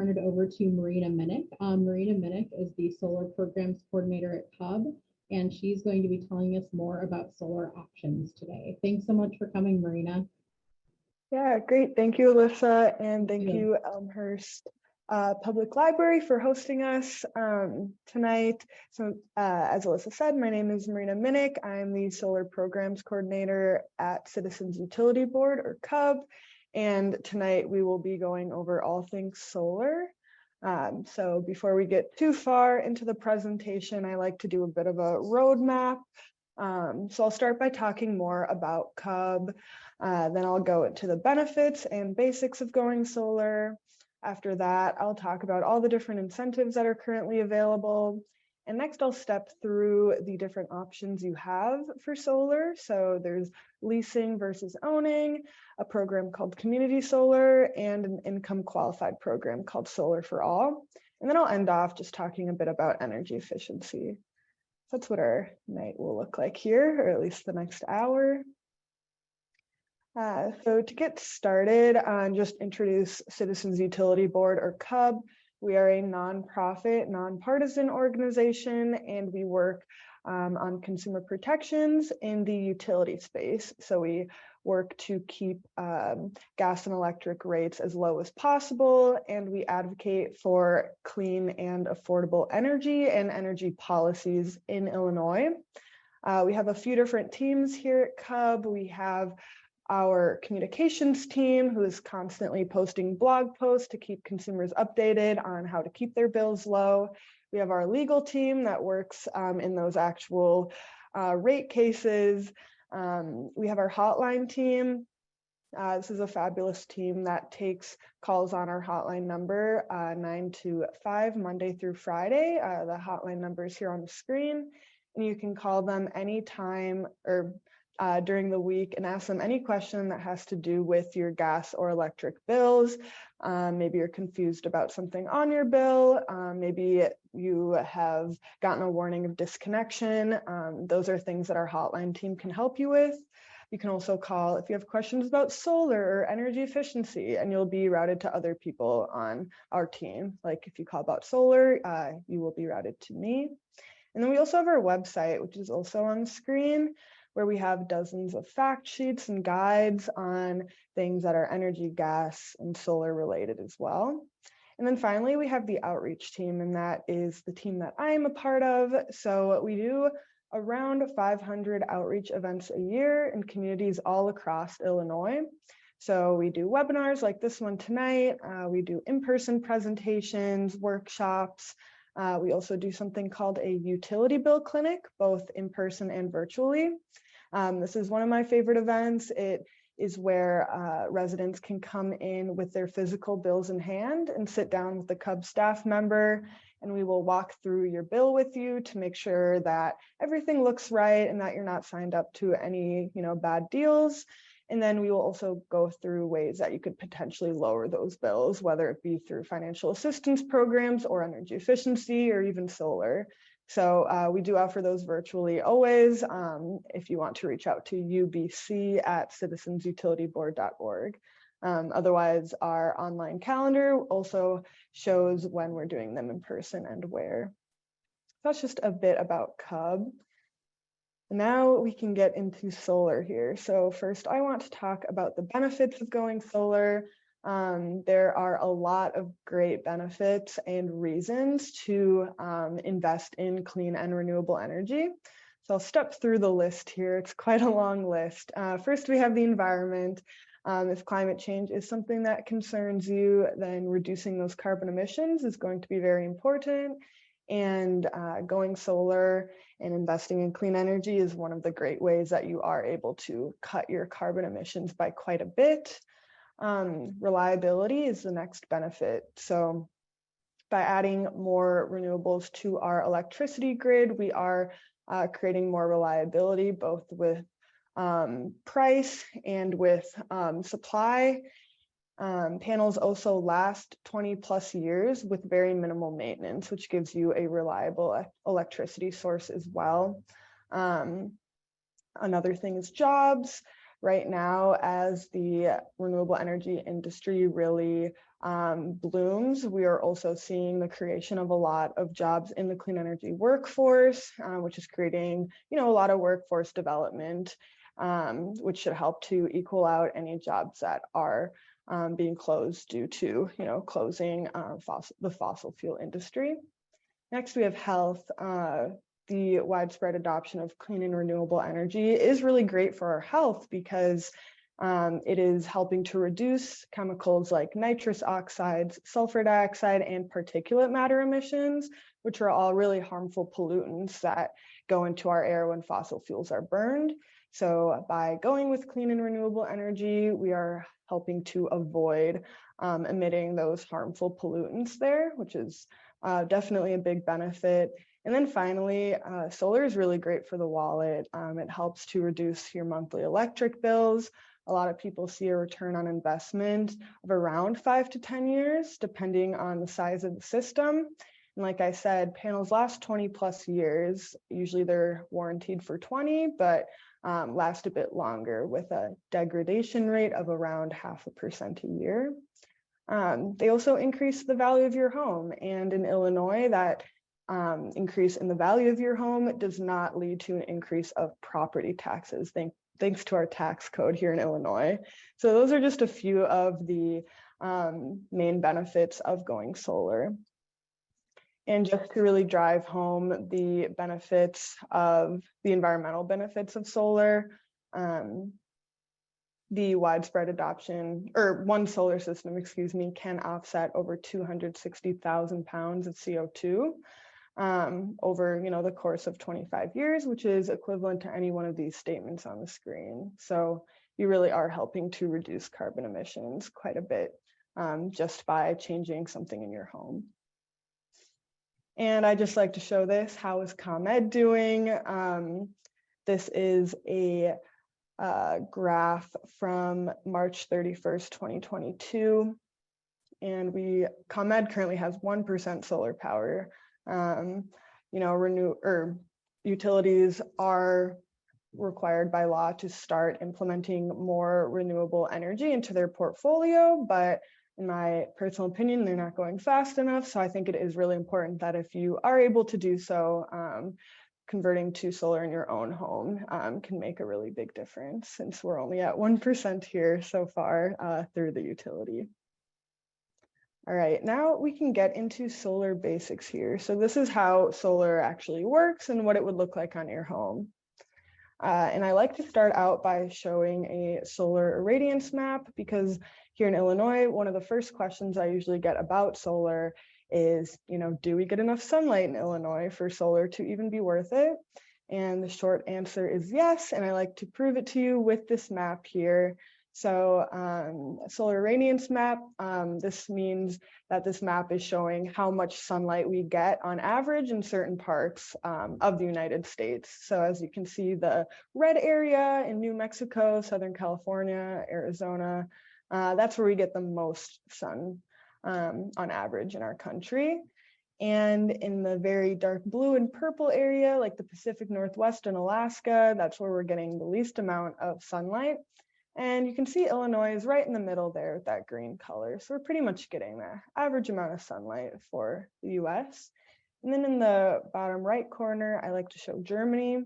turn it over to Marina Minnick. Marina Minnick is the Solar Programs Coordinator at CUB, and she's going to be telling us more about solar options today. Thanks so much for coming, Marina. Yeah, great. Thank you, Alyssa, and thank you, Elmhurst Public Library, for hosting us tonight. So as Alyssa said, my name is Marina Minnick. I'm the Solar Programs Coordinator at Citizens Utility Board, or CUB, and tonight we will be going over all things solar. So before we get too far into the presentation, I like to do a bit of a roadmap. So I'll start by talking more about CUB, then I'll go into the benefits and basics of going solar. After that, I'll talk about all the different incentives that are currently available. And next I'll step through the different options you have for solar. So there's leasing versus owning, a program called Community Solar, and an income qualified program called Solar for All. And then I'll end off just talking a bit about energy efficiency. That's what our night will look like here, or at least the next hour. So to get started, just introduce Citizens Utility Board, or CUB. We are a nonprofit, nonpartisan organization, and we work on consumer protections in the utility space. So we work to keep gas and electric rates as low as possible, and we advocate for clean and affordable energy and energy policies in Illinois. We have a few different teams here at CUB. We have our communications team, who is constantly posting blog posts to keep consumers updated on how to keep their bills low. We have our legal team that works in those actual rate cases. We have our hotline team. This is a fabulous team that takes calls on our hotline number, 925, Monday through Friday. The hotline number is here on the screen, and you can call them anytime or during the week and ask them any question that has to do with your gas or electric bills. Maybe you're confused about something on your bill. Maybe you have gotten a warning of disconnection. Those are things that our hotline team can help you with. You can also call if you have questions about solar or energy efficiency, and you'll be routed to other people on our team. Like if you call about solar, you will be routed to me. And then we also have our website, which is also on the screen, where we have dozens of fact sheets and guides on things that are energy, gas, and solar related as well. And then finally, we have the outreach team, and that is the team that I am a part of. So we do around 500 outreach events a year in communities all across Illinois. So we do webinars like this one tonight. We do in-person presentations, workshops. We also do something called a utility bill clinic, both in person and virtually. This is one of my favorite events. It is where residents can come in with their physical bills in hand and sit down with the CUB staff member, and we will walk through your bill with you to make sure that everything looks right and that you're not signed up to any bad deals. And then we will also go through ways that you could potentially lower those bills, whether it be through financial assistance programs or energy efficiency or even solar. So we do offer those virtually always. If you want to reach out to ubc@citizensutilityboard.org. Otherwise, our online calendar also shows when we're doing them in person and where. That's just a bit about CUB. Now we can get into solar here. So first, I want to talk about the benefits of going solar. There are a lot of great benefits and reasons to invest in clean and renewable energy. So I'll step through the list here. It's quite a long list. First, we have the environment. If climate change is something that concerns you, then reducing those carbon emissions is going to be very important. And going solar and investing in clean energy is one of the great ways that you are able to cut your carbon emissions by quite a bit. Reliability is the next benefit. So by adding more renewables to our electricity grid, we are creating more reliability, both with price and with supply. Panels also last 20+ years with very minimal maintenance, which gives you a reliable electricity source as well. Another thing is jobs. Right now, as the renewable energy industry really blooms, we are also seeing the creation of a lot of jobs in the clean energy workforce, which is creating, a lot of workforce development, which should help to equal out any jobs that are being closed due to, closing the fossil fuel industry. Next, we have health. The widespread adoption of clean and renewable energy is really great for our health because it is helping to reduce chemicals like nitrous oxides, sulfur dioxide, and particulate matter emissions, which are all really harmful pollutants that go into our air when fossil fuels are burned. So by going with clean and renewable energy, we are helping to avoid emitting those harmful pollutants there, which is definitely a big benefit. And then finally, solar is really great for the wallet. It helps to reduce your monthly electric bills. A lot of people see a return on investment of around 5 to 10 years, depending on the size of the system. And like I said, panels last 20 plus years. Usually they're warranted for 20, but last a bit longer with a degradation rate of around 0.5% a year. They also increase the value of your home. And in Illinois, that increase in the value of your home does not lead to an increase of property taxes, thanks to our tax code here in Illinois. So those are just a few of the main benefits of going solar. And just to really drive home the benefits of the environmental benefits of solar, the widespread adoption, or one solar system, can offset over 260,000 pounds of CO2 over the course of 25 years, which is equivalent to any one of these statements on the screen. So you really are helping to reduce carbon emissions quite a bit just by changing something in your home. And I just like to show this. How is ComEd doing? This is a graph from March 31st, 2022. And ComEd currently has 1% solar power. Utilities are required by law to start implementing more renewable energy into their portfolio, but in my personal opinion, they're not going fast enough. So I think it is really important that if you are able to do so, converting to solar in your own home can make a really big difference, since we're only at 1% here so far through the utility. All right, now we can get into solar basics here. So this is how solar actually works and what it would look like on your home. And I like to start out by showing a solar irradiance map, because here in Illinois, one of the first questions I usually get about solar is, do we get enough sunlight in Illinois for solar to even be worth it? And the short answer is yes, and I like to prove it to you with this map here. So solar irradiance map, this means that this map is showing how much sunlight we get on average in certain parts of the United States. So as you can see, the red area in New Mexico, Southern California, Arizona, that's where we get the most sun on average in our country. And in the very dark blue and purple area, like the Pacific Northwest and Alaska, that's where we're getting the least amount of sunlight. And you can see Illinois is right in the middle there with that green color. So we're pretty much getting the average amount of sunlight for the US. And then in the bottom right corner, I like to show Germany.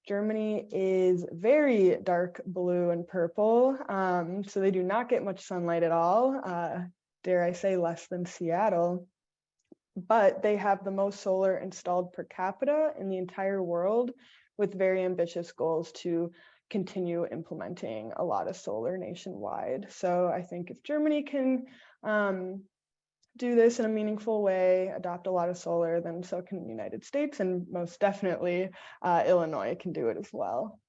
Germany is very dark blue and purple. So they do not get much sunlight at all. Dare I say less than Seattle. But they have the most solar installed per capita in the entire world, with very ambitious goals to continue implementing a lot of solar nationwide. So I think if Germany can do this in a meaningful way, adopt a lot of solar, then so can the United States, and most definitely Illinois can do it as well.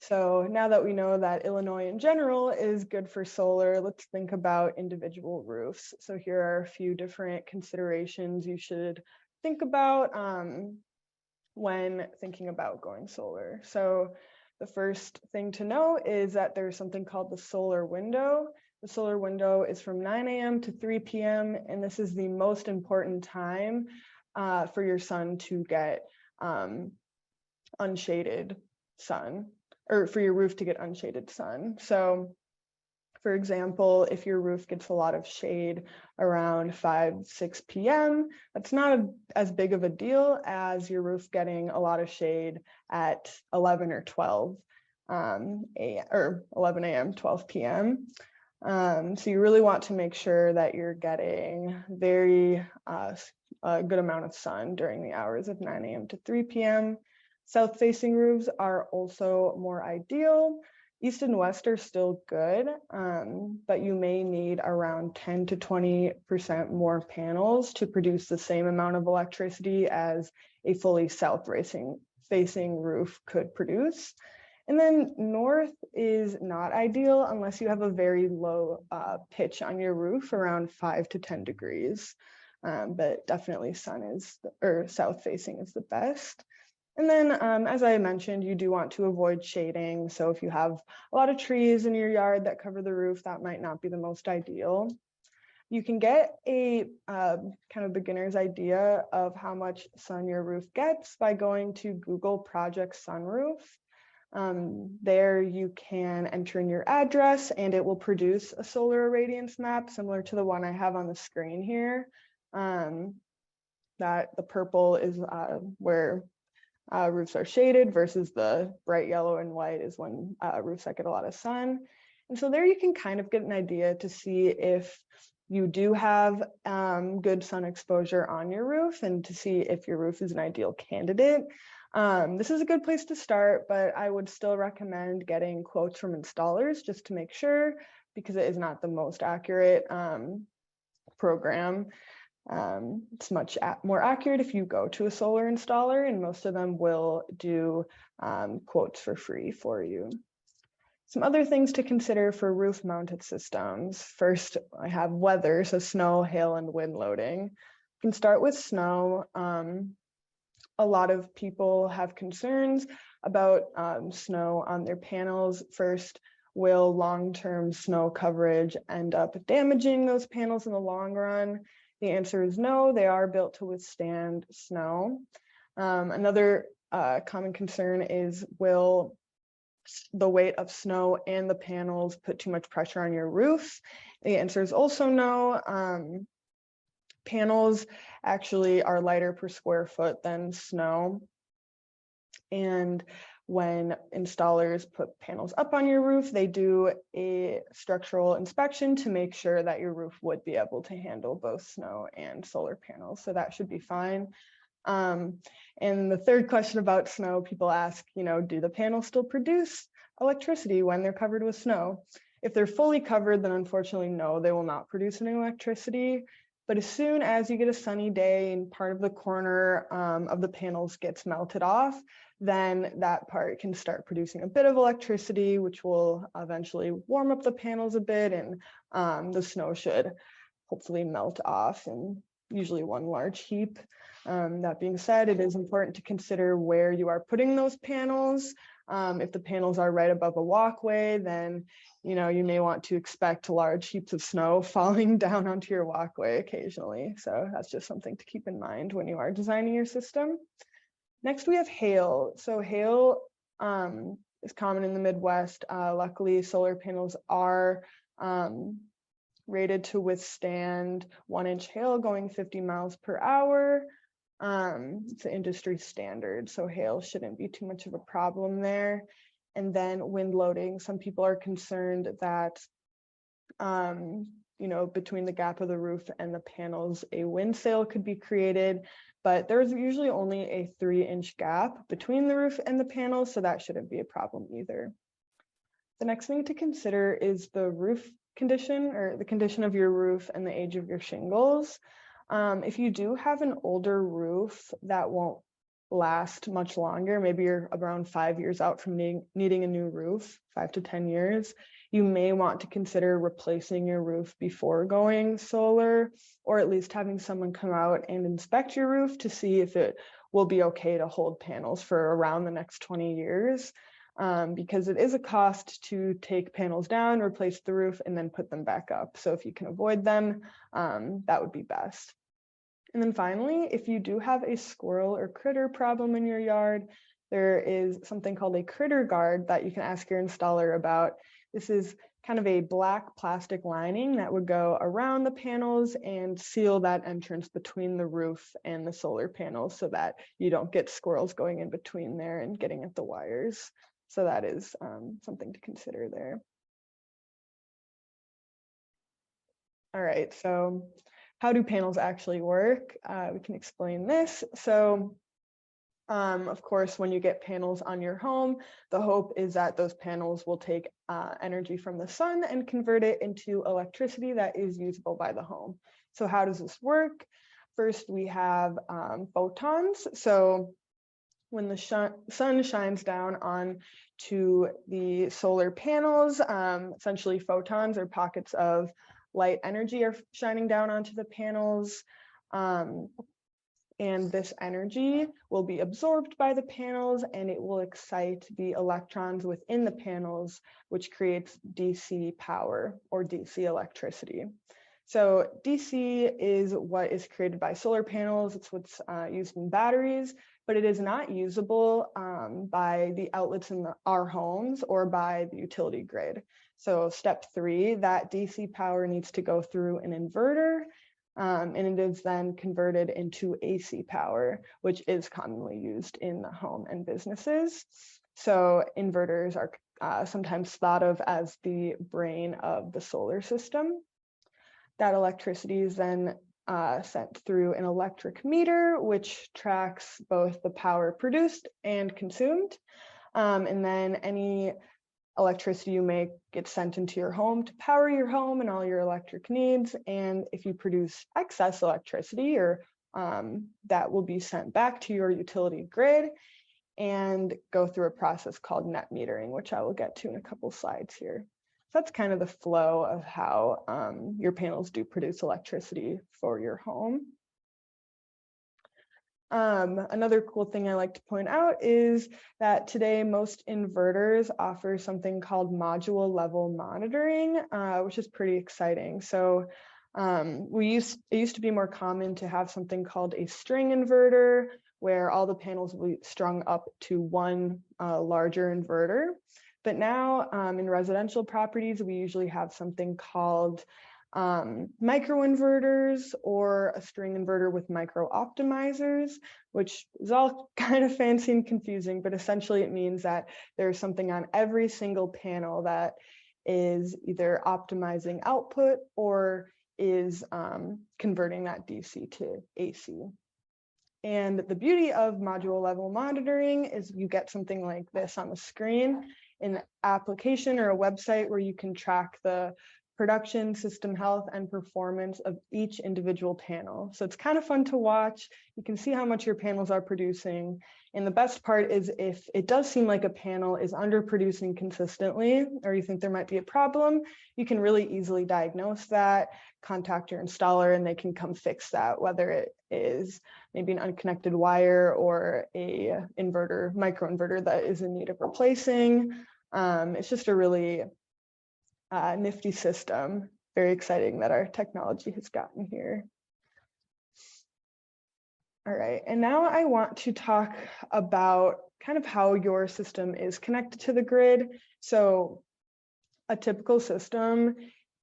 So now that we know that Illinois in general is good for solar, let's think about individual roofs. So here are a few different considerations you should think about when thinking about going solar. So the first thing to know is that there's something called the solar window. The solar window is from 9 a.m. to 3 p.m. and this is the most important time for your sun to get unshaded sun. or for your roof to get unshaded sun. So for example, if your roof gets a lot of shade around 5-6 p.m., that's not as big of a deal as your roof getting a lot of shade at 11 or 12 or 11 a.m., 12 p.m. So you really want to make sure that you're getting a good amount of sun during the hours of 9 a.m. to 3 p.m. South-facing roofs are also more ideal. East and west are still good, but you may need around 10 to 20% more panels to produce the same amount of electricity as a fully south-facing roof could produce. And then north is not ideal unless you have a very low pitch on your roof, around 5 to 10 degrees. But definitely south-facing is the best. And then, as I mentioned, you do want to avoid shading. So if you have a lot of trees in your yard that cover the roof, that might not be the most ideal. You can get a kind of beginner's idea of how much sun your roof gets by going to Google Project Sunroof. There you can enter in your address and it will produce a solar irradiance map similar to the one I have on the screen here. That the purple is where roofs are shaded versus the bright yellow and white is when roofs that get a lot of sun. And so there you can kind of get an idea to see if you do have good sun exposure on your roof and to see if your roof is an ideal candidate. This is a good place to start, but I would still recommend getting quotes from installers just to make sure, because it is not the most accurate program. It's much more accurate if you go to a solar installer, and most of them will do quotes for free for you. Some other things to consider for roof mounted systems. First, I have weather, so snow, hail, and wind loading. You can start with snow. A lot of people have concerns about snow on their panels. First, will long-term snow coverage end up damaging those panels in the long run? The answer is no, they are built to withstand snow. Another common concern is, will the weight of snow and the panels put too much pressure on your roof? The answer is also no. Panels actually are lighter per square foot than snow. And when installers put panels up on your roof, they do a structural inspection to make sure that your roof would be able to handle both snow and solar panels. So that should be fine. And the third question about snow, people ask, do the panels still produce electricity when they're covered with snow? If they're fully covered, then unfortunately, no, they will not produce any electricity. But as soon as you get a sunny day and part of the corner of the panels gets melted off, then that part can start producing a bit of electricity, which will eventually warm up the panels a bit, and the snow should hopefully melt off in usually one large heap. That being said, it is important to consider where you are putting those panels. If the panels are right above a walkway, then you may want to expect large heaps of snow falling down onto your walkway occasionally. So that's just something to keep in mind when you are designing your system. Next, we have hail. So hail is common in the Midwest. Luckily, solar panels are rated to withstand 1-inch hail going 50 miles per hour. It's an industry standard, so hail shouldn't be too much of a problem there. And then wind loading. Some people are concerned that, between the gap of the roof and the panels, a wind sail could be created, but there's usually only a 3-inch gap between the roof and the panels, so that shouldn't be a problem either. The next thing to consider is the roof condition, or the condition of your roof and the age of your shingles. If you do have an older roof that won't last much longer, maybe you're around 5 years out from needing a new roof, 5 to 10 years, you may want to consider replacing your roof before going solar, or at least having someone come out and inspect your roof to see if it will be okay to hold panels for around the next 20 years. Because it is a cost to take panels down, replace the roof, and then put them back up. So if you can avoid them, that would be best. And then finally, if you do have a squirrel or critter problem in your yard, there is something called a critter guard that you can ask your installer about. This is kind of a black plastic lining that would go around the panels and seal that entrance between the roof and the solar panels so that you don't get squirrels going in between there and getting at the wires. So that is something to consider there. All right, so how do panels actually work? We can explain this. So of course, when you get panels on your home, the hope is that those panels will take energy from the sun and convert it into electricity that is usable by the home. So how does this work? First, we have photons. So when the sun shines down on to the solar panels, essentially photons or pockets of light energy are shining down onto the panels. And this energy will be absorbed by the panels and it will excite the electrons within the panels, which creates DC power or DC electricity. So DC is what is created by solar panels. It's what's used in batteries, but it is not usable by the outlets in our homes or by the utility grid. So step 3, that DC power needs to go through an inverter. And it is then converted into AC power, which is commonly used in the home and businesses. So inverters are sometimes thought of as the brain of the solar system. That electricity is then sent through an electric meter, which tracks both the power produced and consumed. And then any electricity you make gets sent into your home to power your home and all your electric needs. And if you produce excess electricity, or that will be sent back to your utility grid and go through a process called net metering, which I will get to in a couple slides here. So that's kind of the flow of how your panels do produce electricity for your home. Another cool thing I like to point out is that today most inverters offer something called module level monitoring, which is pretty exciting. So it used to be more common to have something called a string inverter, where all the panels will be strung up to one larger inverter. But now in residential properties, we usually have something called microinverters or a string inverter with micro optimizers, which is all kind of fancy and confusing, but essentially it means that there's something on every single panel that is either optimizing output or is converting that DC to AC. And the beauty of module level monitoring is you get something like this on the screen, an application or a website where you can track the production, system health, and performance of each individual panel. So it's kind of fun to watch. You can see how much your panels are producing. And the best part is if it does seem like a panel is underproducing consistently, or you think there might be a problem, you can really easily diagnose that, contact your installer, and they can come fix that, whether it is maybe an unconnected wire or a inverter, microinverter that is in need of replacing. It's just a really nifty system. Very exciting that our technology has gotten here. All right, and now I want to talk about kind of how your system is connected to the grid. So a typical system,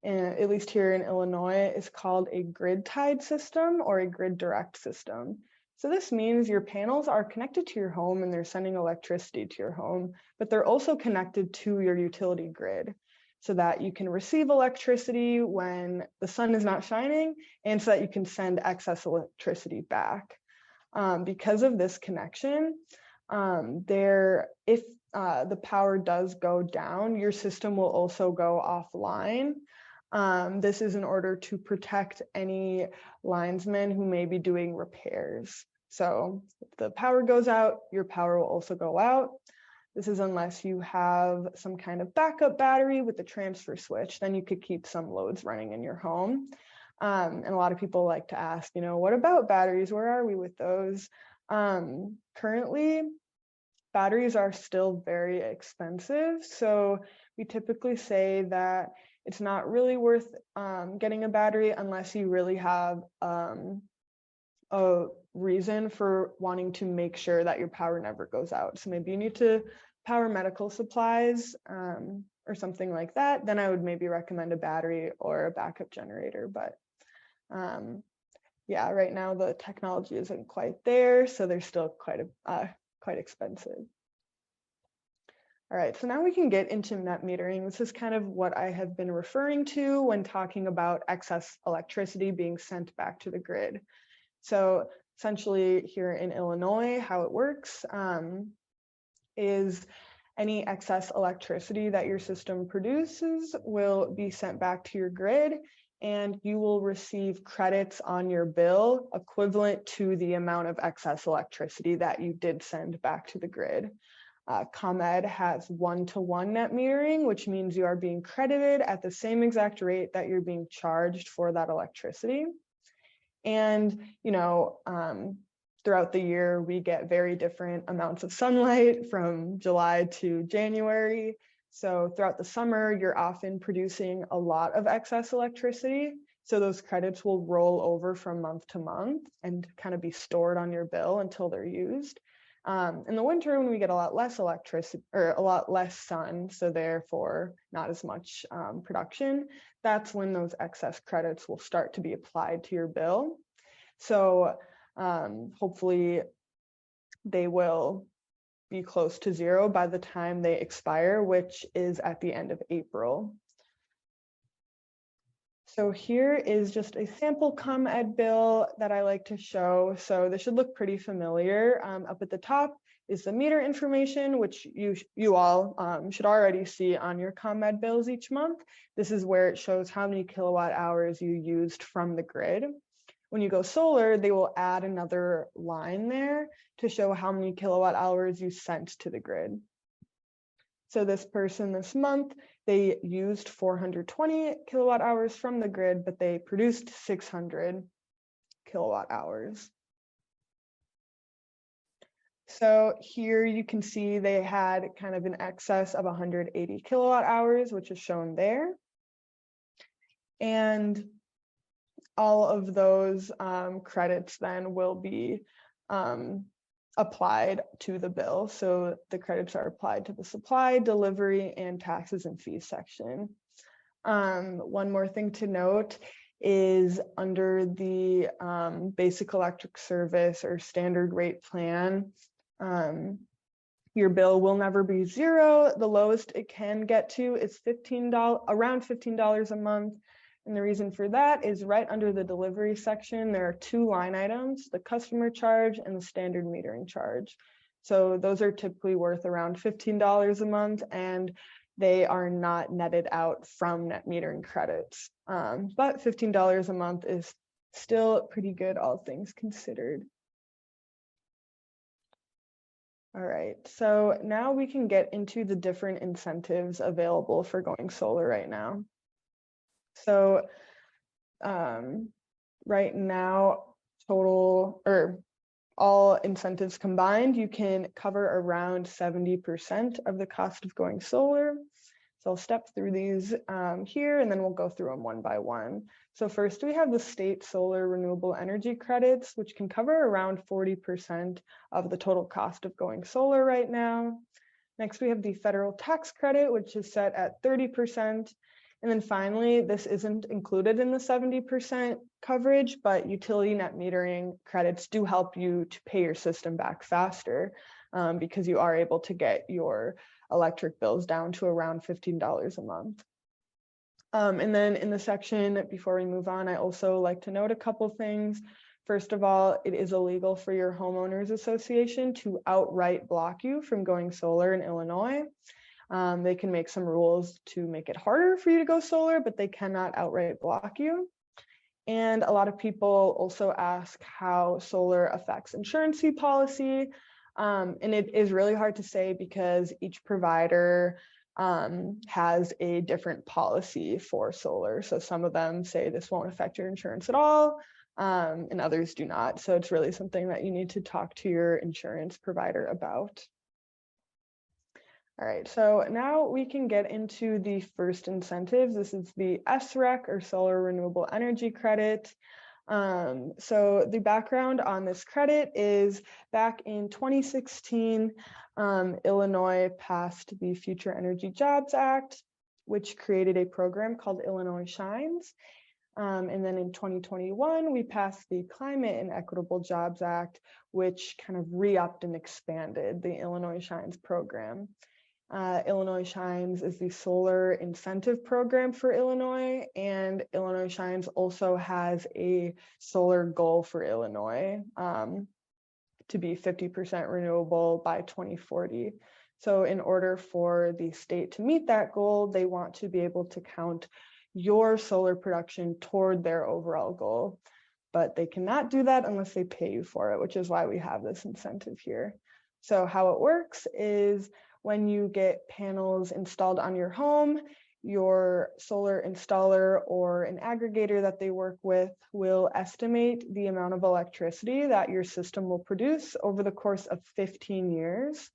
at least here in Illinois, is called a grid-tied system or a grid direct system. So this means your panels are connected to your home and they're sending electricity to your home, but they're also connected to your utility grid, so that you can receive electricity when the sun is not shining and so that you can send excess electricity back. Because of this connection, if the power does go down, your system will also go offline. This is in order to protect any linesmen who may be doing repairs. So if the power goes out, your power will also go out. This is unless you have some kind of backup battery with a transfer switch, then you could keep some loads running in your home. And a lot of people like to ask, what about batteries? Where are we with those? Currently, batteries are still very expensive. So we typically say that it's not really worth getting a battery unless you really have a reason for wanting to make sure that your power never goes out. So maybe you need to power medical supplies or something like that, then I would maybe recommend a battery or a backup generator. But yeah, right now the technology isn't quite there, so they're still quite expensive. All right, so now we can get into net metering. This is kind of what I have been referring to when talking about excess electricity being sent back to the grid. So essentially here in Illinois, how it works is any excess electricity that your system produces will be sent back to your grid, and you will receive credits on your bill equivalent to the amount of excess electricity that you did send back to the grid. ComEd has 1-to-1 net metering, which means you are being credited at the same exact rate that you're being charged for that electricity. And, you know, throughout the year, we get very different amounts of sunlight from July to January. So throughout the summer, you're often producing a lot of excess electricity. So those credits will roll over from month to month and kind of be stored on your bill until they're used. In the winter, when we get a lot less electricity or a lot less sun, so therefore not as much production, that's when those excess credits will start to be applied to your bill. So hopefully they will be close to zero by the time they expire, which is at the end of April. So here is just a sample ComEd bill that I like to show. So this should look pretty familiar. Up at the top is the meter information, which you all should already see on your ComEd bills each month. This is where it shows how many kilowatt hours you used from the grid. When you go solar, they will add another line there to show how many kilowatt hours you sent to the grid. So this person this month, they used 420 kilowatt hours from the grid, but they produced 600 kilowatt hours. So here you can see they had kind of an excess of 180 kilowatt hours, which is shown there. And all of those credits then will be applied to the bill. So the credits are applied to the supply, delivery, and taxes and fees section. One more thing to note is under the basic electric service or standard rate plan, your bill will never be zero. The lowest it can get to is around $15 a month. And the reason for that is right under the delivery section, there are two line items, the customer charge and the standard metering charge. So those are typically worth around $15 a month, and they are not netted out from net metering credits. But $15 a month is still pretty good, all things considered. All right, so now we can get into the different incentives available for going solar right now. So right now, all incentives combined, you can cover around 70% of the cost of going solar. So I'll step through these here, and then we'll go through them one by one. So first, we have the state solar renewable energy credits, which can cover around 40% of the total cost of going solar right now. Next, we have the federal tax credit, which is set at 30%. And then finally, this isn't included in the 70% coverage, but utility net metering credits do help you to pay your system back faster because you are able to get your electric bills down to around $15 a month. And then in the section, before we move on, I also like to note a couple things. First of all, it is illegal for your homeowners association to outright block you from going solar in Illinois. They can make some rules to make it harder for you to go solar, but they cannot outright block you. And a lot of people also ask how solar affects insurance policy. And it is really hard to say because each provider has a different policy for solar. So some of them say this won't affect your insurance at all, and others do not. So it's really something that you need to talk to your insurance provider about. All right, so now we can get into the first incentives. This is the SREC, or Solar Renewable Energy Credit. So the background on this credit is back in 2016, Illinois passed the Future Energy Jobs Act, which created a program called Illinois Shines. And then in 2021, we passed the Climate and Equitable Jobs Act, which kind of re-upped and expanded the Illinois Shines program. Illinois Shines is the solar incentive program for Illinois, and Illinois Shines also has a solar goal for Illinois to be 50% renewable by 2040. So in order for the state to meet that goal, they want to be able to count your solar production toward their overall goal, but they cannot do that unless they pay you for it, which is why we have this incentive here. So how it works is when you get panels installed on your home, your solar installer or an aggregator that they work with will estimate the amount of electricity that your system will produce over the course of 15 years.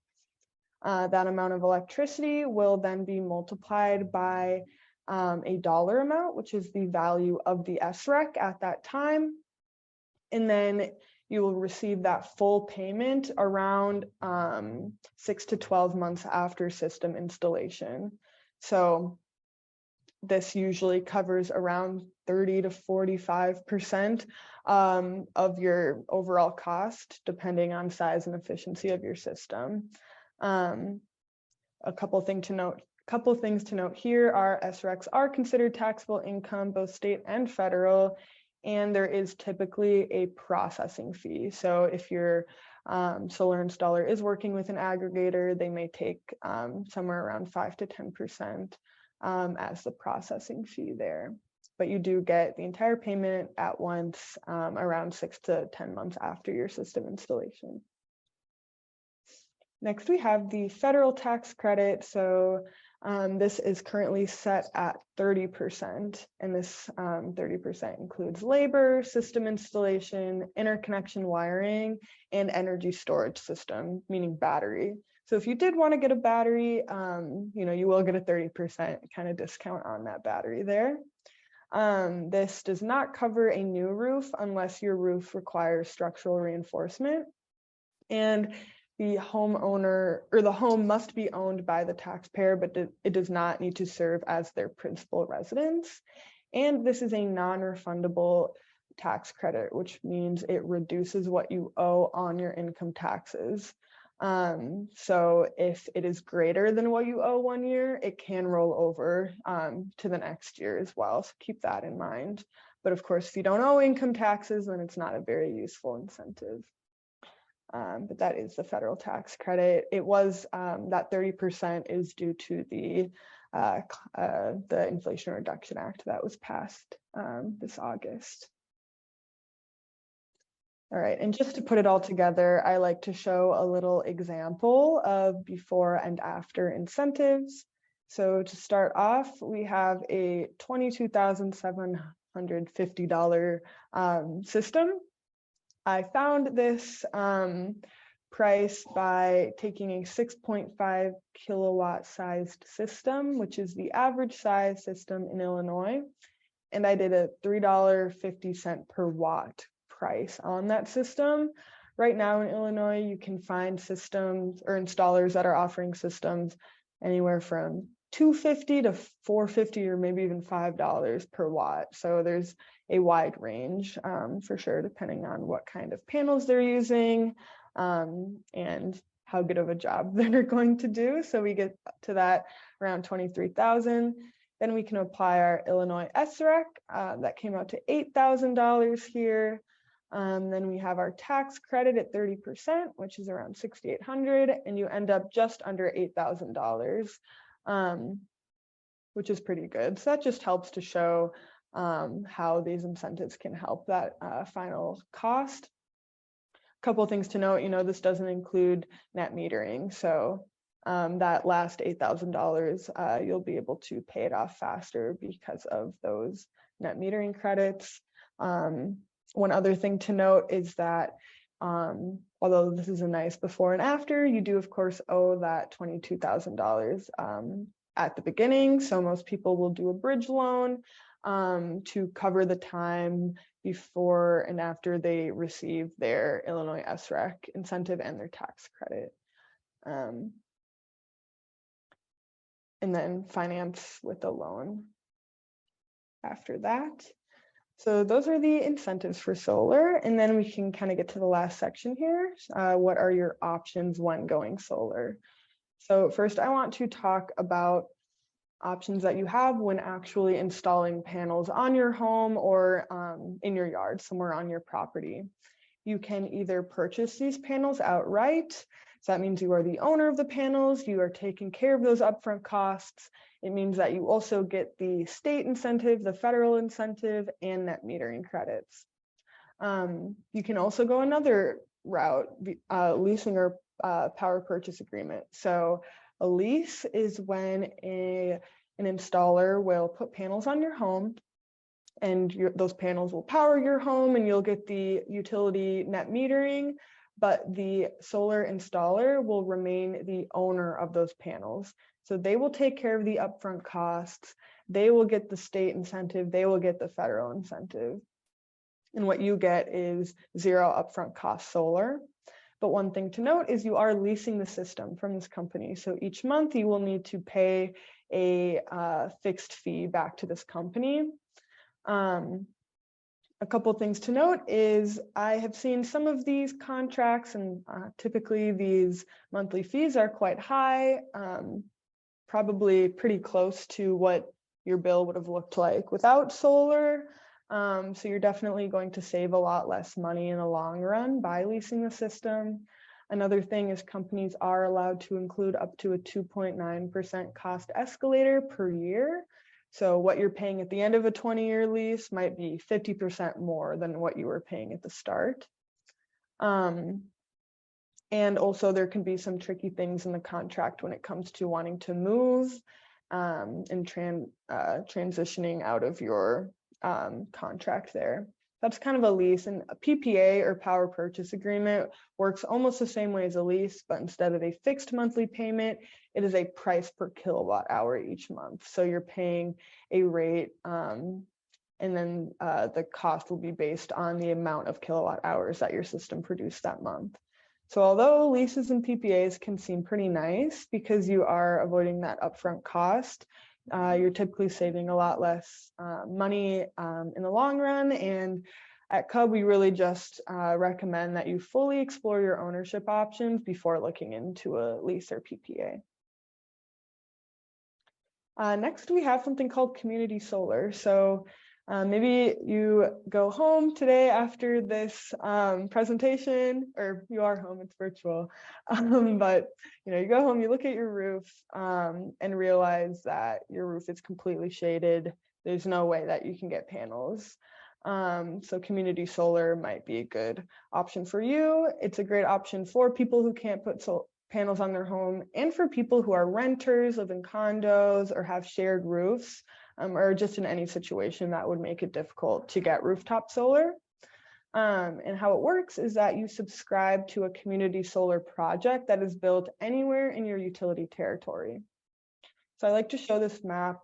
That amount of electricity will then be multiplied by a dollar amount, which is the value of the SREC at that time. And then you will receive that full payment around 6 to 12 months after system installation. So this usually covers around 30 to 45% of your overall cost, depending on size and efficiency of your system. A couple things to note here are SRECs are considered taxable income, both state and federal, and there is typically a processing fee. So if your solar installer is working with an aggregator, they may take somewhere around 5 to 10% as the processing fee there. But you do get the entire payment at once around 6 to 10 months after your system installation. Next, we have the federal tax credit. So this is currently set at 30%, and this 30% includes labor, system installation, interconnection wiring, and energy storage system, meaning battery. So if you did want to get a battery, you will get a 30% kind of discount on that battery there. This does not cover a new roof unless your roof requires structural reinforcement. And the homeowner or the home must be owned by the taxpayer, but it does not need to serve as their principal residence. And this is a non-refundable tax credit, which means it reduces what you owe on your income taxes. So if it is greater than what you owe 1 year, it can roll over to the next year as well. So keep that in mind. But of course, if you don't owe income taxes, then it's not a very useful incentive. But that is the federal tax credit. It was that 30% is due to the Inflation Reduction Act that was passed this August. All right, and just to put it all together, I like to show a little example of before and after incentives. So to start off, we have a $22,750 system. I found this price by taking a 6.5 kilowatt sized system, which is the average size system in Illinois. And I did a $3.50 per watt price on that system. Right now in Illinois, you can find systems or installers that are offering systems anywhere from $2.50 to $4.50 or maybe even $5 per watt. So there's a wide range for sure, depending on what kind of panels they're using and how good of a job they're going to do. So we get to that around 23,000. Then we can apply our Illinois SREC that came out to $8,000 here. Then we have our tax credit at 30%, which is around $6,800, and you end up just under $8,000. Which is pretty good. So that just helps to show how these incentives can help that final cost. A couple of things to note, this doesn't include net metering. So that last $8,000, you'll be able to pay it off faster because of those net metering credits. One other thing to note is that although this is a nice before and after, you do of course owe that $22,000 at the beginning. So most people will do a bridge loan to cover the time before and after they receive their Illinois SREC incentive and their tax credit. And then finance with a loan after that. So those are the incentives for solar. And then we can kind of get to the last section here. What are your options when going solar? So first I want to talk about options that you have when actually installing panels on your home or in your yard, somewhere on your property. You can either purchase these panels outright. So that means you are the owner of the panels, you are taking care of those upfront costs. It means that you also get the state incentive, the federal incentive, and net metering credits. You can also go another route, leasing or power purchase agreement. So a lease is when an installer will put panels on your home, and those panels will power your home and you'll get the utility net metering, but the solar installer will remain the owner of those panels. So they will take care of the upfront costs, they will get the state incentive, they will get the federal incentive. And what you get is zero upfront cost solar. But one thing to note is you are leasing the system from this company. So each month you will need to pay a fixed fee back to this company. A couple things to note is I have seen some of these contracts, and typically these monthly fees are quite high, probably pretty close to what your bill would have looked like without solar. So you're definitely going to save a lot less money in the long run by leasing the system. Another thing is companies are allowed to include up to a 2.9% cost escalator per year. So what you're paying at the end of a 20-year lease might be 50% more than what you were paying at the start. And also there can be some tricky things in the contract when it comes to wanting to move and transitioning out of your contract there. That's kind of a lease, and a PPA or power purchase agreement works almost the same way as a lease, but instead of a fixed monthly payment, it is a price per kilowatt hour each month. So you're paying a rate and then the cost will be based on the amount of kilowatt hours that your system produced that month. So although leases and PPAs can seem pretty nice because you are avoiding that upfront cost, you're typically saving a lot less money in the long run. And at CUB, we really just recommend that you fully explore your ownership options before looking into a lease or PPA. Next, we have something called community solar. So maybe you go home today after this presentation, or you are home, it's virtual, but you go home, you look at your roof and realize that your roof is completely shaded. There's no way that you can get panels. So community solar might be a good option for you. It's a great option for people who can't put panels on their home, and for people who are renters, live in condos, or have shared roofs, or just in any situation that would make it difficult to get rooftop solar. And how it works is that you subscribe to a community solar project that is built anywhere in your utility territory. So I like to show this map.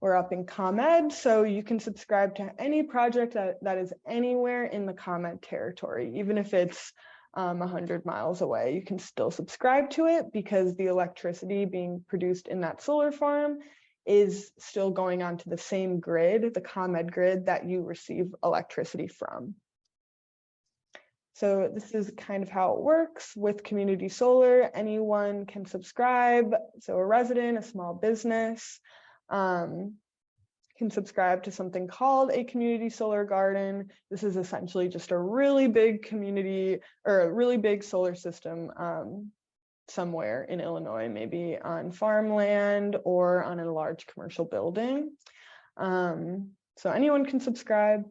We're up in ComEd, so you can subscribe to any project that is anywhere in the ComEd territory, even if it's 100 miles away. You can still subscribe to it because the electricity being produced in that solar farm is still going onto the same grid, the ComEd grid, that you receive electricity from. So this is kind of how it works with community solar. Anyone can subscribe. So a resident, a small business, can subscribe to something called a community solar garden. This is essentially just a really big community or a really big solar system somewhere in Illinois, maybe on farmland or on a large commercial building. So anyone can subscribe.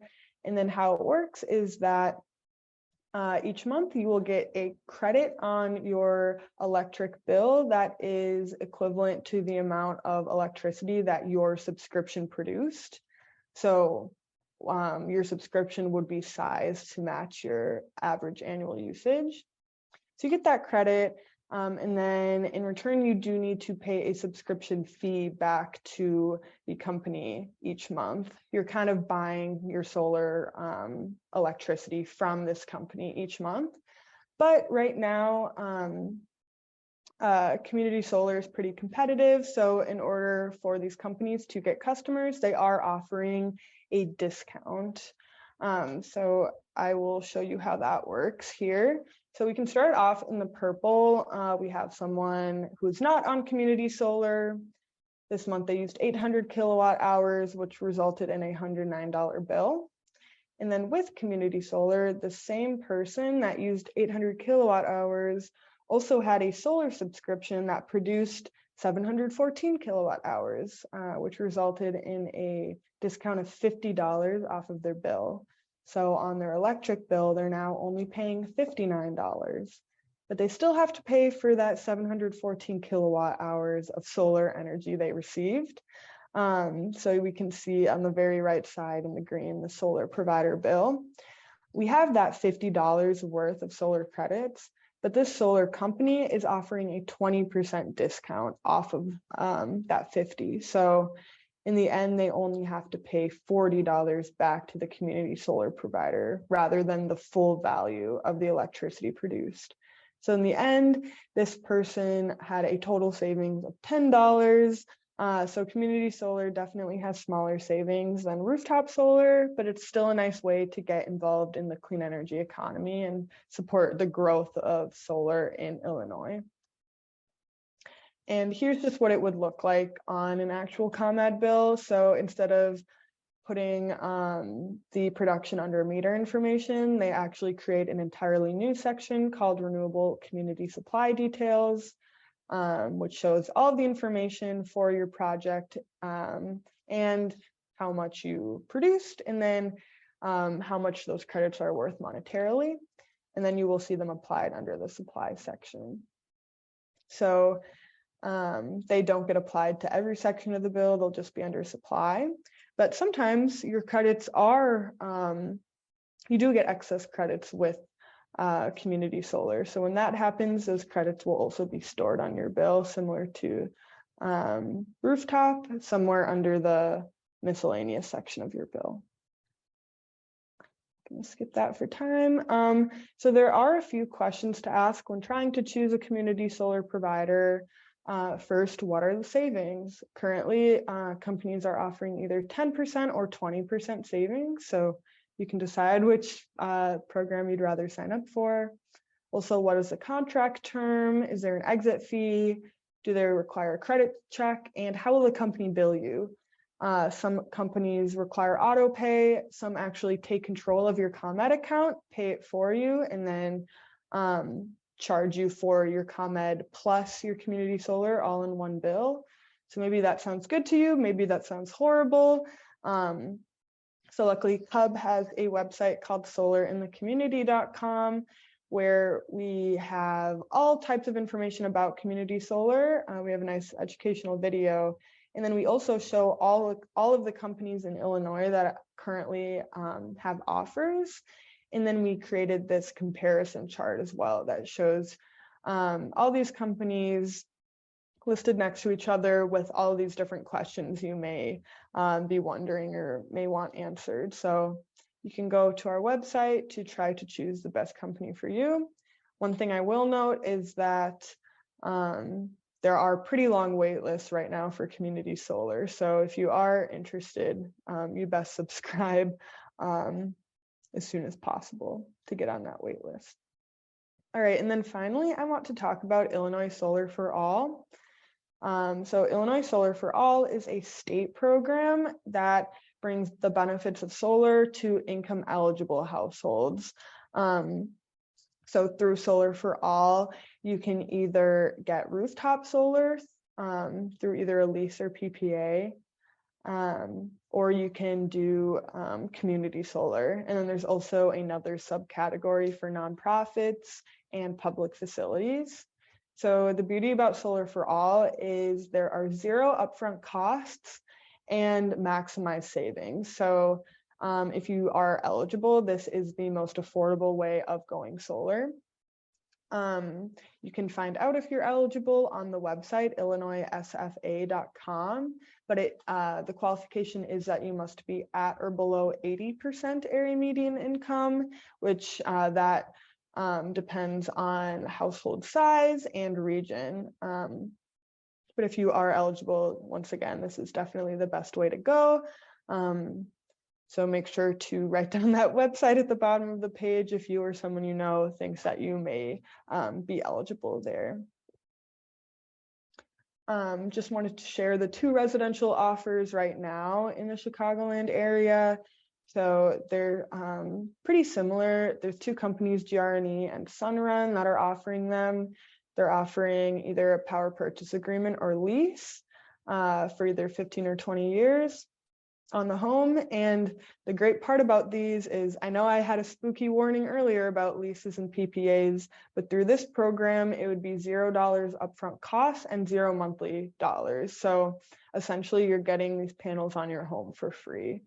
And then how it works is that each month you will get a credit on your electric bill that is equivalent to the amount of electricity that your subscription produced. So your subscription would be sized to match your average annual usage. So you get that credit. And then in return, you do need to pay a subscription fee back to the company each month. You're kind of buying your solar electricity from this company each month. But right now, community solar is pretty competitive. So in order for these companies to get customers, they are offering a discount. So I will show you how that works here. So we can start off in the purple. We have someone who's not on community solar. This month they used 800 kilowatt hours, which resulted in a $109 bill. And then with community solar, the same person that used 800 kilowatt hours also had a solar subscription that produced 714 kilowatt hours, which resulted in a discount of $50 off of their bill. So on their electric bill, they're now only paying $59, but they still have to pay for that 714 kilowatt hours of solar energy they received. So we can see on the very right side in the green, the solar provider bill. We have that $50 worth of solar credits, but this solar company is offering a 20% discount off of that 50. So in the end, they only have to pay $40 back to the community solar provider rather than the full value of the electricity produced. So in the end, this person had a total savings of $10. So community solar definitely has smaller savings than rooftop solar, but it's still a nice way to get involved in the clean energy economy and support the growth of solar in Illinois. And here's just what it would look like on an actual ComEd bill. So instead of putting the production under meter information, they actually create an entirely new section called Renewable Community Supply Details, which shows all the information for your project and how much you produced, and then how much those credits are worth monetarily. And then you will see them applied under the supply section. So they don't get applied to every section of the bill, they'll just be under supply. But sometimes your credits are, you do get excess credits with community solar. So when that happens, those credits will also be stored on your bill, similar to rooftop, somewhere under the miscellaneous section of your bill. I'm gonna skip that for time. So there are a few questions to ask when trying to choose a community solar provider. First, what are the savings? Currently, companies are offering either 10% or 20% savings. So you can decide which program you'd rather sign up for. Also, what is the contract term? Is there an exit fee? Do they require a credit check? And how will the company bill you? Some companies require auto pay. Some actually take control of your ComEd account, pay it for you, and then charge you for your ComEd plus your community solar all in one bill. So maybe that sounds good to you. Maybe that sounds horrible. So luckily, CUB has a website called solarinthecommunity.com, where we have all types of information about community solar. We have a nice educational video. And then we also show all of the companies in Illinois that currently have offers. And then we created this comparison chart as well that shows all these companies listed next to each other with all of these different questions you may be wondering or may want answered. So you can go to our website to try to choose the best company for you. One thing I will note is that there are pretty long wait lists right now for community solar. So if you are interested, you best subscribe as soon as possible to get on that wait list. All right, and then finally, I want to talk about Illinois Solar for All. So Illinois Solar for All is a state program that brings the benefits of solar to income eligible households. So through Solar for All, you can either get rooftop solar through either a lease or PPA, or you can do community solar. And then there's also another subcategory for nonprofits and public facilities. So the beauty about Solar for All is there are zero upfront costs and maximized savings. So if you are eligible, this is the most affordable way of going solar. You can find out if you're eligible on the website, illinoissfa.com, but the qualification is that you must be at or below 80% area median income, which that depends on household size and region. But if you are eligible, once again, this is definitely the best way to go. So make sure to write down that website at the bottom of the page if you or someone you know thinks that you may be eligible there. Just wanted to share the 2 residential offers right now in the Chicagoland area. So they're pretty similar. There's 2 companies, GR&E and Sunrun, that are offering them. They're offering either a power purchase agreement or lease for either 15 or 20 years on the home. And the great part about these is, I know I had a spooky warning earlier about leases and PPAs, but through this program, it would be $0 upfront costs and 0 monthly dollars. So essentially you're getting these panels on your home for free.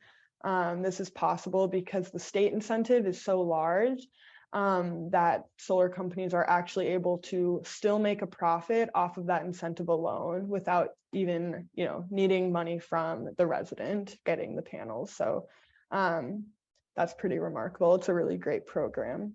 This is possible because the state incentive is so large that solar companies are actually able to still make a profit off of that incentive alone without even, needing money from the resident getting the panels. So that's pretty remarkable. It's a really great program.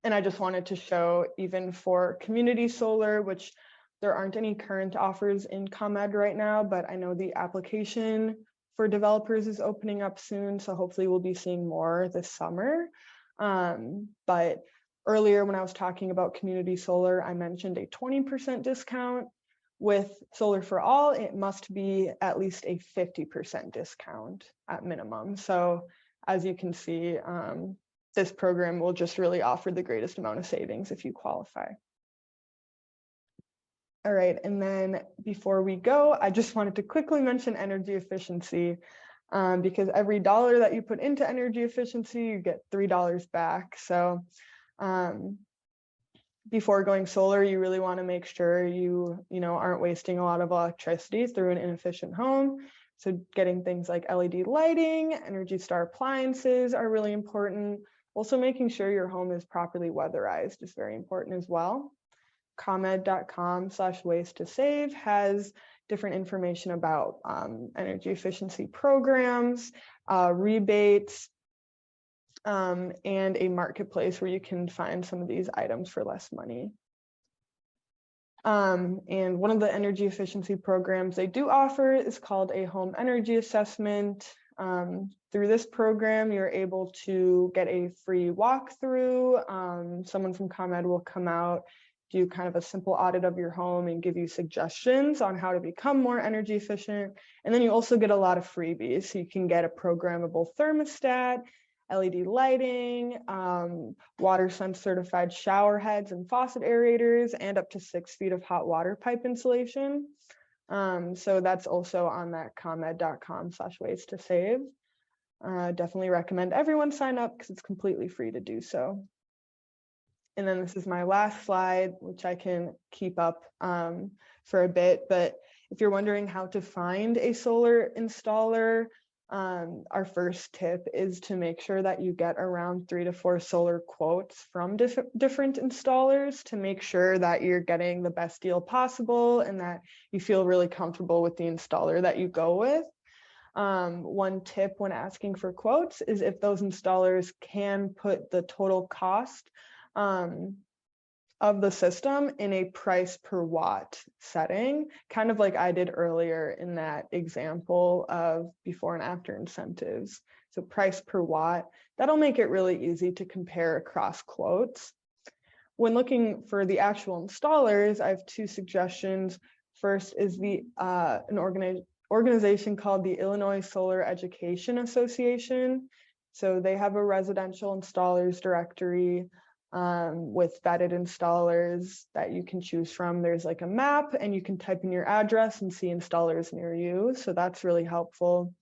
And I just wanted to show, even for community solar, which there aren't any current offers in ComEd right now, but I know the application for developers is opening up soon. So hopefully we'll be seeing more this summer. But earlier when I was talking about community solar, I mentioned a 20% discount. With Solar for All, it must be at least a 50% discount at minimum. So as you can see, this program will just really offer the greatest amount of savings if you qualify. All right, and then before we go, I just wanted to quickly mention energy efficiency. Because every $1 that you put into energy efficiency, you get $3 back. So before going solar, you really want to make sure you aren't wasting a lot of electricity through an inefficient home. So getting things like LED lighting, Energy Star appliances are really important. Also making sure your home is properly weatherized is very important as well. ComEd.com/ways-to-save has different information about energy efficiency programs, rebates, and a marketplace where you can find some of these items for less money. And one of the energy efficiency programs they do offer is called a home energy assessment. Through this program, you're able to get a free walkthrough. Someone from ComEd will come out, do kind of a simple audit of your home and give you suggestions on how to become more energy efficient. And then you also get a lot of freebies. So you can get a programmable thermostat, LED lighting, WaterSense certified shower heads and faucet aerators, and up to 6 feet of hot water pipe insulation. So that's also on that ComEd.com/ways-to-save. Definitely recommend everyone sign up because it's completely free to do so. And then this is my last slide, which I can keep up for a bit. But if you're wondering how to find a solar installer, our first tip is to make sure that you get around 3 to 4 solar quotes from different installers to make sure that you're getting the best deal possible and that you feel really comfortable with the installer that you go with. One tip when asking for quotes is if those installers can put the total cost of the system in a price per watt setting, kind of like I did earlier in that example of before and after incentives. So price per watt, that'll make it really easy to compare across quotes. When looking for the actual installers, I have 2 suggestions. First is an organization called the Illinois Solar Education Association. So they have a residential installers directory with vetted installers that you can choose from. There's like a map and you can type in your address and see installers near you. So that's really helpful.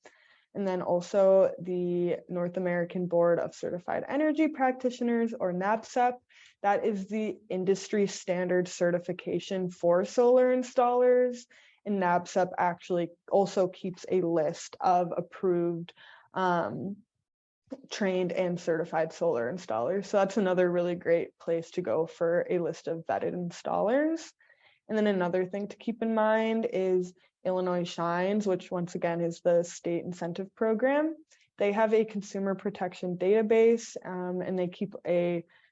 And then also the North American Board of Certified Energy Practitioners, or NABCEP. That is the industry standard certification for solar installers. And NABCEP actually also keeps a list of approved trained and certified solar installers. So that's another really great place to go for a list of vetted installers. And then another thing to keep in mind is Illinois Shines, which once again is the state incentive program. They have a consumer protection database, and they keep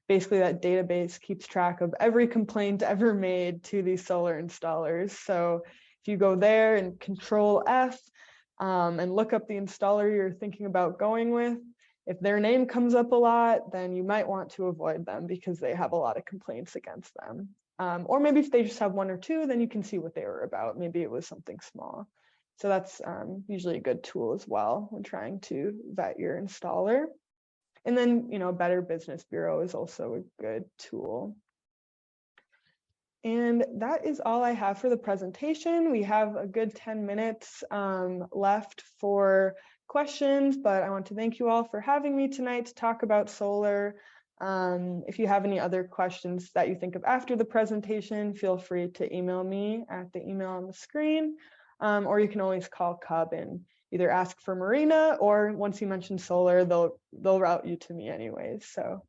basically that database keeps track of every complaint ever made to these solar installers. So if you go there and Control F and look up the installer you're thinking about going with, if their name comes up a lot, then you might want to avoid them because they have a lot of complaints against them. Or maybe if they just have one or two, then you can see what they were about. Maybe it was something small. So that's usually a good tool as well when trying to vet your installer. And then, Better Business Bureau is also a good tool. And that is all I have for the presentation. We have a good 10 minutes left for questions, but I want to thank you all for having me tonight to talk about solar. If you have any other questions that you think of after the presentation, feel free to email me at the email on the screen, or you can always call CUB and either ask for Marina, or once you mention solar, they'll route you to me anyways. So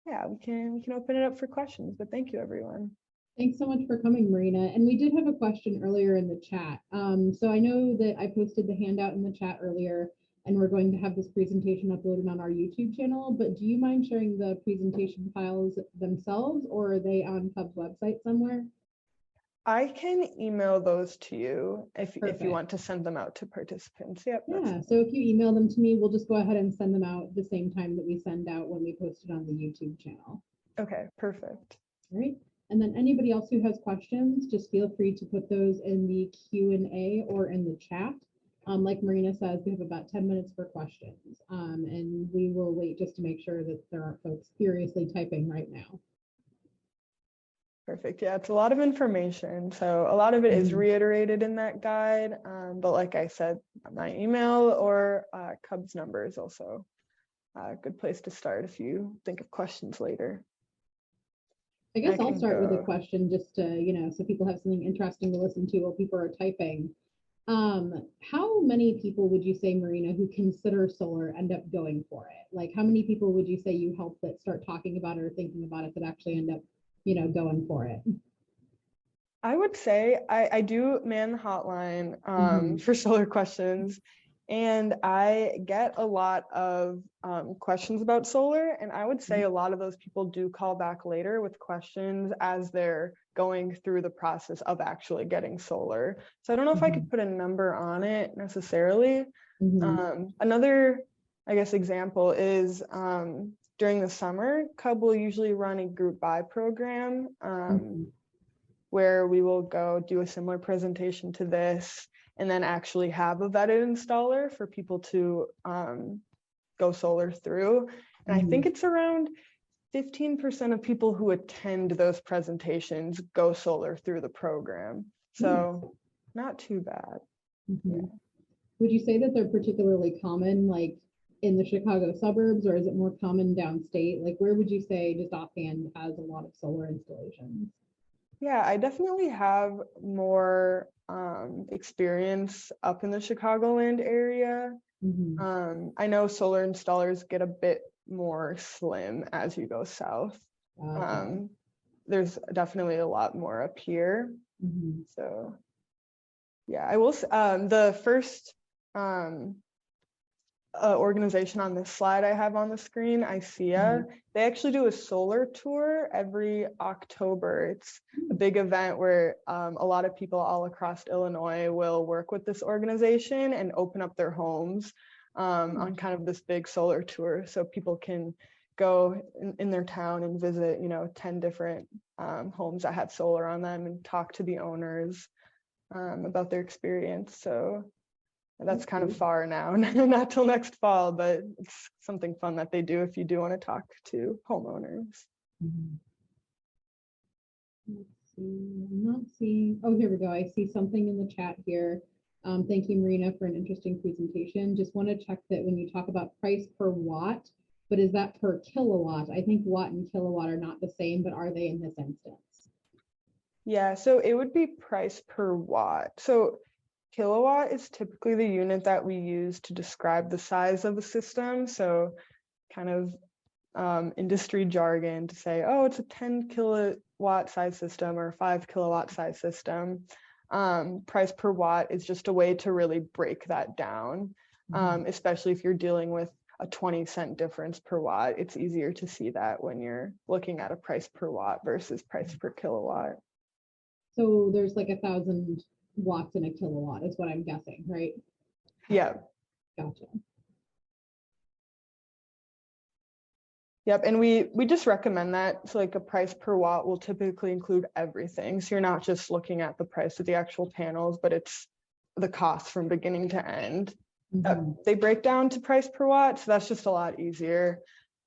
yeah, we can open it up for questions, but thank you everyone. Thanks so much for coming, Marina. And we did have a question earlier in the chat. So I know that I posted the handout in the chat earlier, and we're going to have this presentation uploaded on our YouTube channel, but do you mind sharing the presentation files themselves, or are they on CUB's website somewhere? I can email those to you if you want to send them out to participants. Yep. Yeah, so if you email them to me, we'll just go ahead and send them out the same time that we send out when we post it on the YouTube channel. Okay, perfect. All right. And then anybody else who has questions, just feel free to put those in the Q&A or in the chat. Like Marina says, we have about 10 minutes for questions, and we will wait just to make sure that there aren't folks furiously typing right now. Perfect. Yeah, it's a lot of information. So a lot of it is reiterated in that guide. But like I said, my email or CUB's number is also a good place to start if you think of questions later. I guess I'll start with a question just to, so people have something interesting to listen to while people are typing. How many people would you say, Marina, who consider solar end up going for it? Like, how many people would you say you help that start talking about it or thinking about it that actually end up, going for it? I would say I do man the hotline for solar questions, and I get a lot of questions about solar, and I would say a lot of those people do call back later with questions as they're going through the process of actually getting solar. So I don't know if I could put a number on it necessarily. Another, I guess, example is during the summer, CUB will usually run a group buy program where we will go do a similar presentation to this and then actually have a vetted installer for people to go solar through. And I think it's around 15% of people who attend those presentations go solar through the program. So not too bad. Yeah. Would you say that they're particularly common, like in the Chicago suburbs, or is it more common downstate? Like, where would you say, just offhand, has a lot of solar installations? Yeah, I definitely have more experience up in the Chicagoland area. I know solar installers get a bit more slim as you go south. There's definitely a lot more up here. So yeah, I will the first organization on this slide I have on the screen, ICEA, they actually do a solar tour every October. It's a big event where a lot of people all across Illinois will work with this organization and open up their homes on kind of this big solar tour. So people can go in their town and visit, 10 different homes that have solar on them and talk to the owners about their experience. So that's kind of far now, not till next fall, but it's something fun that they do if you do want to talk to homeowners. Let's see, I'm not seeing, oh, here we go. I see something in the chat here. Thank you, Marina, for an interesting presentation. Just want to check that when you talk about price per watt, but is that per kilowatt? I think watt and kilowatt are not the same, but are they in this instance? Yeah, so it would be price per watt. So Kilowatt is typically the unit that we use to describe the size of a system. So kind of industry jargon to say, oh, it's a 10 kilowatt size system or a 5 kilowatt size system. Price per watt is just a way to really break that down, especially if you're dealing with a 20-cent difference per watt. It's easier to see that when you're looking at a price per watt versus price per kilowatt. So there's like 1,000 watts in a kilowatt is what I'm guessing, right? Yeah. Gotcha. Yep, and we just recommend that. So like a price per watt will typically include everything. So you're not just looking at the price of the actual panels, but it's the cost from beginning to end. They break down to price per watt, so that's just a lot easier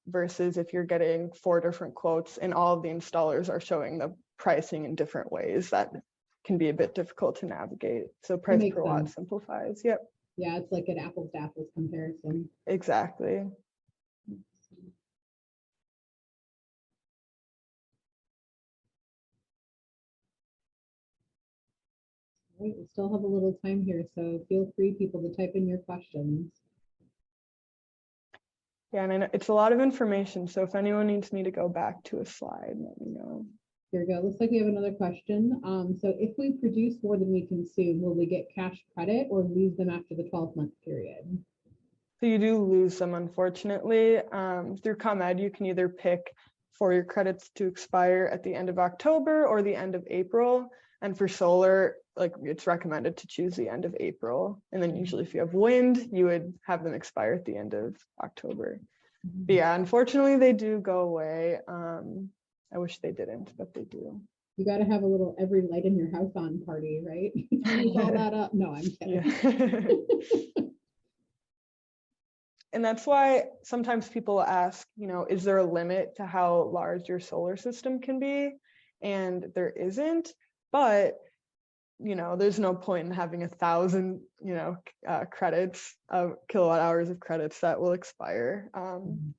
versus if you're getting 4 different quotes and all of the installers are showing the pricing in different ways. That can be a bit difficult to navigate. So price per watt simplifies. Yep. Yeah, it's like an apples to apples comparison. Exactly. All right, we still have a little time here, so feel free, people, to type in your questions. Yeah, and I know it's a lot of information, so if anyone needs me to go back to a slide, let me know. Here we go. Looks like we have another question. So if we produce more than we consume, will we get cash credit or lose them after the 12-month period? So you do lose them, unfortunately. Through ComEd, you can either pick for your credits to expire at the end of October or the end of April. And for solar, like it's recommended to choose the end of April. And then usually if you have wind, you would have them expire at the end of October. But yeah, unfortunately, they do go away. I wish they didn't, but they do. You got to have a little every light in your house on party, right? Use all that up. No, I'm kidding. Yeah. And that's why sometimes people ask, you know, is there a limit to how large your solar system can be? And there isn't, but, you know, there's no point in having 1,000, you know, credits of kilowatt hours of credits that will expire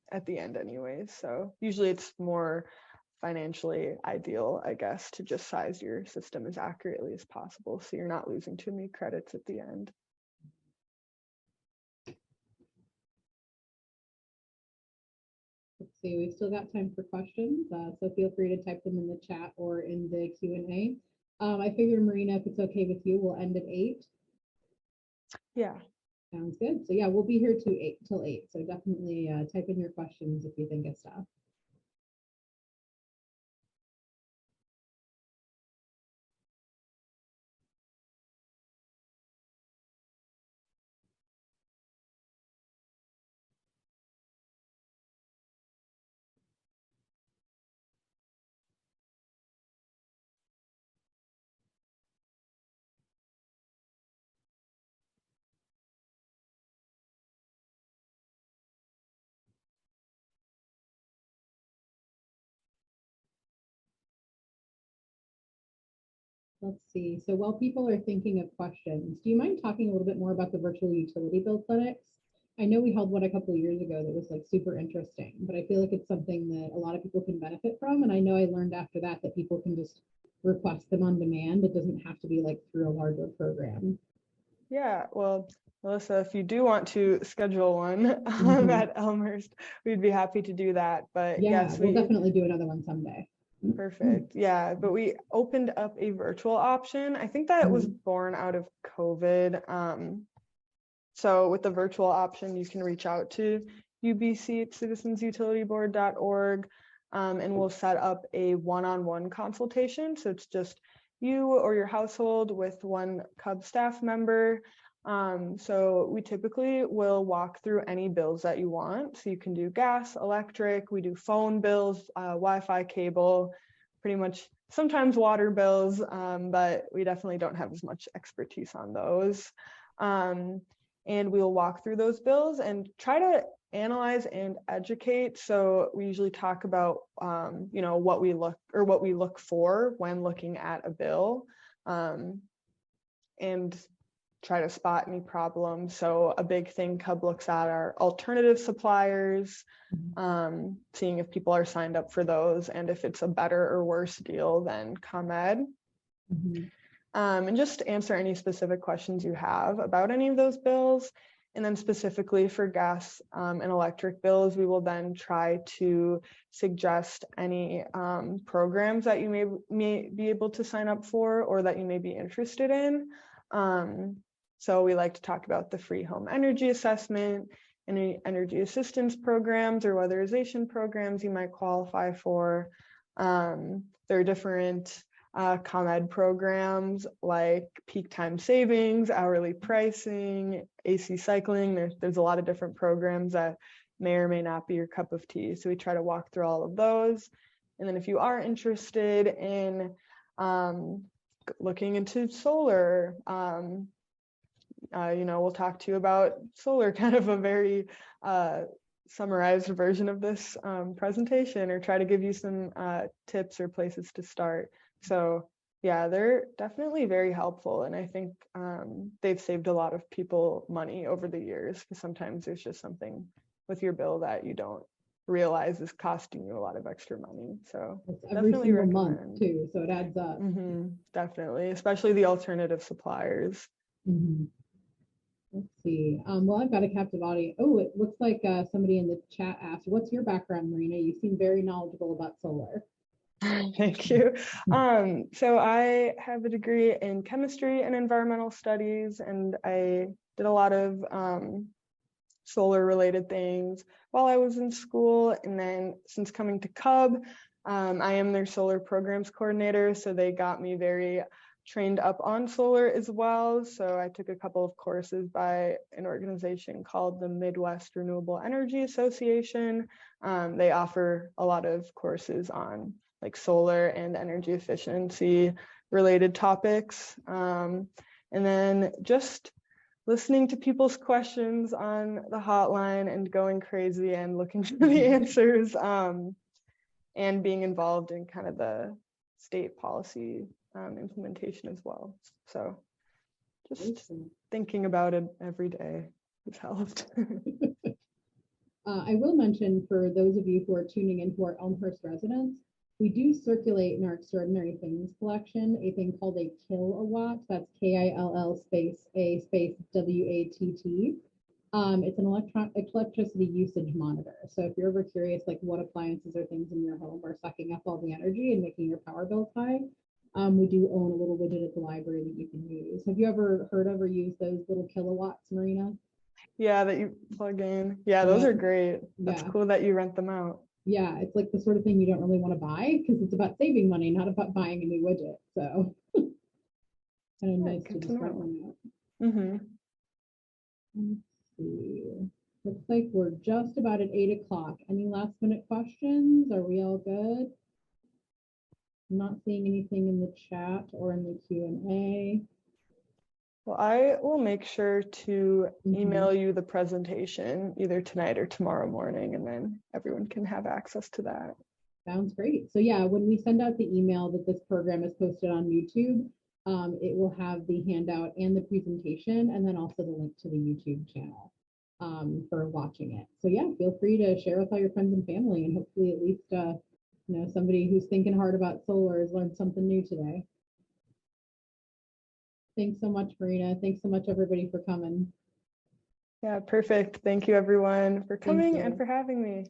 at the end anyways. So usually it's more financially ideal, I guess, to just size your system as accurately as possible so you're not losing too many credits at the end. Let's see, we've still got time for questions, so feel free to type them in the chat or in the Q&A. I figure, Marina, if it's okay with you, we'll end at 8. Yeah. Sounds good. So yeah, we'll be here till 8. So definitely type in your questions if you think of stuff. Let's see. So while people are thinking of questions, do you mind talking a little bit more about the virtual utility bill clinics? I know we held one a couple of years ago that was like super interesting, but I feel like it's something that a lot of people can benefit from. And I know I learned after that people can just request them on demand. It doesn't have to be like through a larger program. Yeah, well, Melissa, if you do want to schedule one at Elmhurst, we'd be happy to do that. But yeah, yes, we'll definitely do another one someday. Perfect. Yeah, but we opened up a virtual option. I think that was born out of COVID. So with the virtual option, you can reach out to UBC at citizensutilityboard.org, and we'll set up a one-on-one consultation. So it's just you or your household with one CUB staff member. So we typically will walk through any bills that you want. So you can do gas, electric, we do phone bills, Wi-Fi cable, pretty much sometimes water bills, but we definitely don't have as much expertise on those. And we'll walk through those bills and try to analyze and educate. So we usually talk about, you know, what we look for when looking at a bill, and try to spot any problems. So a big thing CUB looks at are alternative suppliers, seeing if people are signed up for those and if it's a better or worse deal than ComEd. and just answer any specific questions you have about any of those bills. And then specifically for gas and electric bills, we will then try to suggest any programs that you may be able to sign up for or that you may be interested in. So we like to talk about the free home energy assessment, any energy assistance programs or weatherization programs you might qualify for. There are different ComEd programs like peak time savings, hourly pricing, AC cycling. There's a lot of different programs that may or may not be your cup of tea. So we try to walk through all of those. And then if you are interested in looking into solar, we'll talk to you about solar, kind of a very summarized version of this presentation, or try to give you some tips or places to start. So yeah, they're definitely very helpful. And I think they've saved a lot of people money over the years, because sometimes there's just something with your bill that you don't realize is costing you a lot of extra money. So it's every definitely single recommend. month too, so it adds up. Definitely, especially the alternative suppliers. Let's see. Well, I've got a captive audience. Oh, it looks like somebody in the chat asked, what's your background, Marina? You seem very knowledgeable about solar. Thank you. So I have a degree in chemistry and environmental studies, and I did a lot of solar related things while I was in school. And then since coming to CUB, I am their solar programs coordinator. So they got me very trained up on solar as well. So I took a couple of courses by an organization called the Midwest Renewable Energy Association. They offer a lot of courses on like solar and energy efficiency related topics. And then just listening to people's questions on the hotline and going crazy and looking for the answers, and being involved in kind of the state policy implementation as well. So just thinking about it every day has helped. I will mention, for those of you who are tuning in who are Elmhurst residents, we do circulate in our Extraordinary Things collection a thing called a kilowatt. That's KILL space A space WATT. It's an electricity usage monitor. So if you're ever curious, like what appliances or things in your home are sucking up all the energy and making your power bills high, we do own a little widget at the library that you can use. Have you ever heard of or used those little kilowatts, Marina? Yeah, that you plug in. Yeah, those are great. That's cool that you rent them out. Yeah, it's like the sort of thing you don't really want to buy, because it's about saving money, not about buying a new widget. So kind of nice to just rent one out. Let's see. Looks like we're just about at 8 o'clock. Any last minute questions? Are we all good? I'm not seeing anything in the chat or in the Q&A. Well, I will make sure to email you the presentation either tonight or tomorrow morning, and then everyone can have access to that. Sounds great. So yeah, when we send out the email that this program is posted on YouTube, it will have the handout and the presentation, and then also the link to the YouTube channel for watching it. So yeah, feel free to share with all your friends and family, and hopefully at least somebody who's thinking hard about solar has learned something new today. Thanks so much, Marina. Thanks so much, everybody, for coming. Yeah, perfect. Thank you, everyone, for coming and for having me.